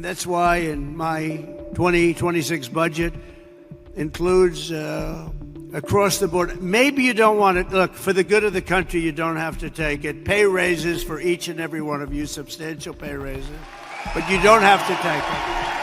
That's why in my 2026 budget includes across the board. Maybe you don't want it. Look, for the good of the country, you don't have to take it. Pay raises for each and every one of you, substantial pay raises, but you don't have to take it.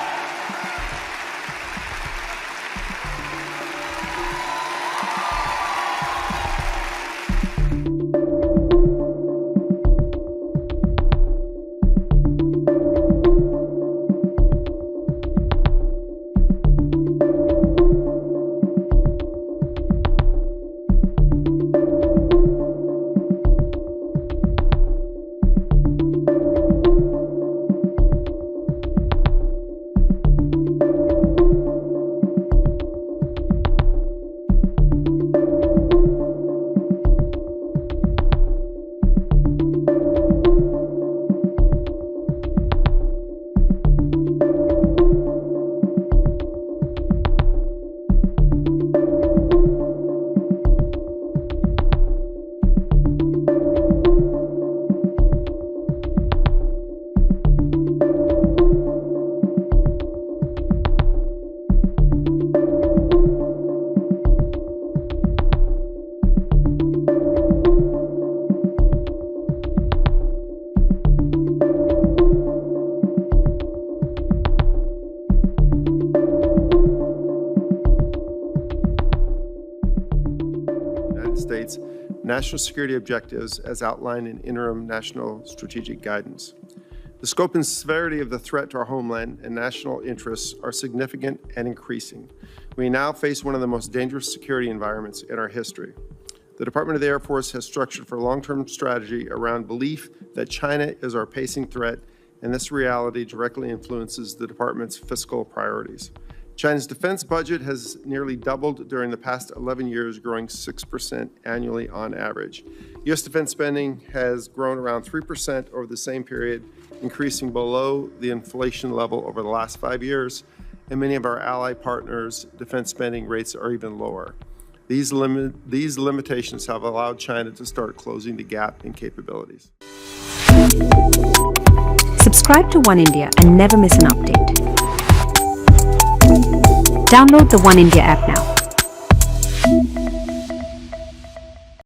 States national security objectives as outlined in interim national strategic guidance. The scope and severity of the threat to our homeland and national interests are significant and increasing. We now face one of the most dangerous security environments in our history. The Department of the Air Force has structured for long-term strategy around belief that China is our pacing threat, and this reality directly influences the department's fiscal priorities. China's defense budget has nearly doubled during the past 11 years, growing 6% annually on average. U.S. defense spending has grown around 3% over the same period, increasing below the inflation level over the last 5 years, and many of our ally partners' defense spending rates are even lower. These limitations have allowed China to start closing the gap in capabilities. Subscribe to Oneindia and never miss an update. Download the Oneindia app now.